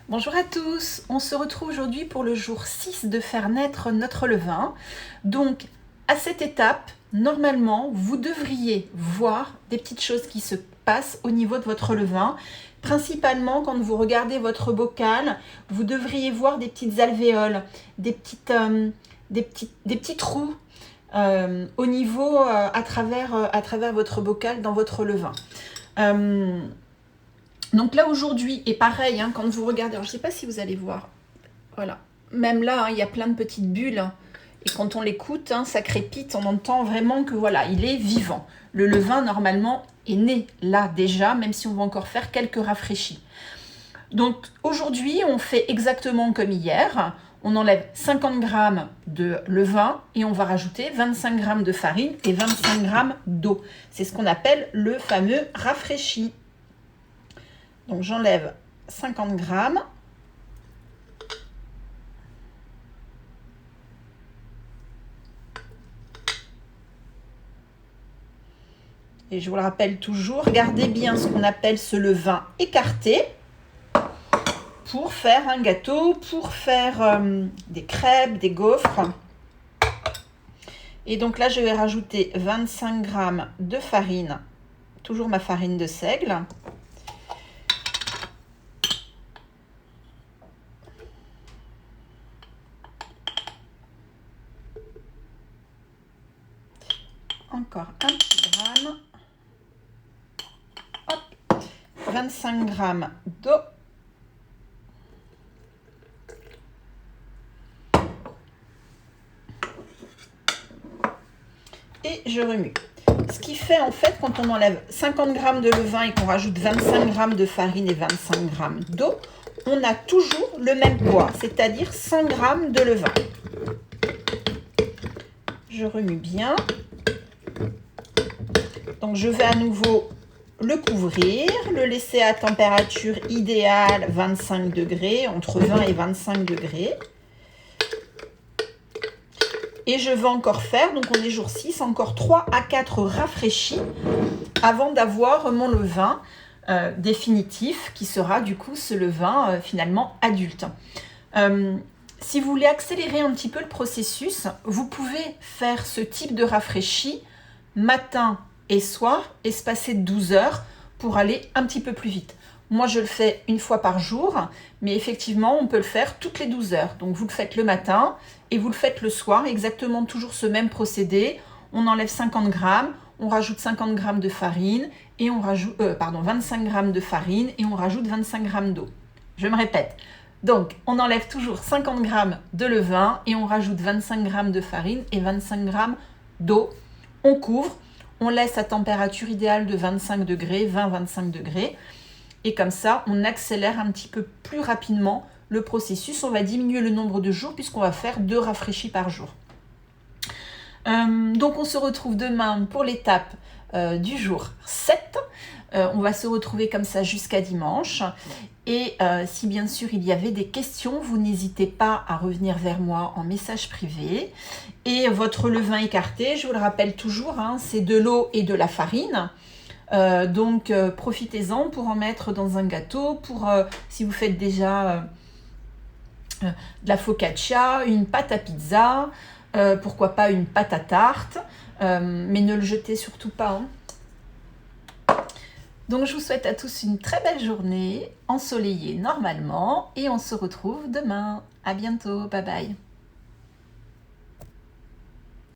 Bonjour à tous, on se retrouve aujourd'hui pour le jour 6 de faire naître notre levain. Donc à cette étape, normalement, vous devriez voir des petites choses qui se passent au niveau de votre levain. Principalement, quand vous regardez votre bocal, vous devriez voir des petites alvéoles, des petits trous au niveau à travers votre bocal dans votre levain. Donc là aujourd'hui, et pareil, quand vous regardez, alors je ne sais pas si vous allez voir, voilà, même là, il y a plein de petites bulles, et quand on l'écoute, ça crépite, on entend vraiment que voilà, il est vivant. Le levain, normalement, est né là déjà, même si on va encore faire quelques rafraîchis. Donc aujourd'hui, on fait exactement comme hier, on enlève 50 g de levain et on va rajouter 25 g de farine et 25 g d'eau. C'est ce qu'on appelle le fameux rafraîchi. Donc j'enlève 50 g. Et je vous le rappelle toujours, gardez bien ce qu'on appelle ce levain écarté pour faire un gâteau, pour faire des crêpes, des gaufres. Et donc là, je vais rajouter 25 g de farine, toujours ma farine de seigle. Encore un petit gramme. Hop. 25 g d'eau. Et je remue. Ce qui fait en fait, quand on enlève 50 g de levain et qu'on rajoute 25 g de farine et 25 g d'eau, on a toujours le même poids, c'est-à-dire 100 g de levain. Je remue bien. Donc je vais à nouveau le couvrir, le laisser à température idéale 25 degrés, entre 20 et 25 degrés. Et je vais encore faire, donc on est jour 6, encore 3 à 4 rafraîchis avant d'avoir mon levain définitif qui sera du coup ce levain finalement adulte. Si vous voulez accélérer un petit peu le processus, vous pouvez faire ce type de rafraîchi matin et soir, espacé de 12 heures pour aller un petit peu plus vite. Moi, je le fais une fois par jour, mais effectivement, on peut le faire toutes les 12 heures. Donc, vous le faites le matin et vous le faites le soir, exactement toujours ce même procédé. On enlève 50 g, on rajoute 50 g de farine et on rajoute 25 g de farine et on rajoute 25 g d'eau. Je me répète. Donc, on enlève toujours 50 g de levain et on rajoute 25 g de farine et 25 g d'eau. On couvre, on laisse à température idéale de 25 degrés, 20-25 degrés. Et comme ça, on accélère un petit peu plus rapidement le processus. On va diminuer le nombre de jours puisqu'on va faire 2 rafraîchis par jour. Donc, on se retrouve demain pour l'étape du jour 7. On va se retrouver comme ça jusqu'à dimanche. Et si bien sûr il y avait des questions, vous n'hésitez pas à revenir vers moi en message privé. Et votre levain écarté, je vous le rappelle toujours, c'est de l'eau et de la farine. Donc profitez-en pour en mettre dans un gâteau, pour si vous faites déjà de la focaccia, une pâte à pizza, pourquoi pas une pâte à tarte, mais ne le jetez surtout pas. Donc je vous souhaite à tous une très belle journée, ensoleillée normalement, et on se retrouve demain. À bientôt, bye bye.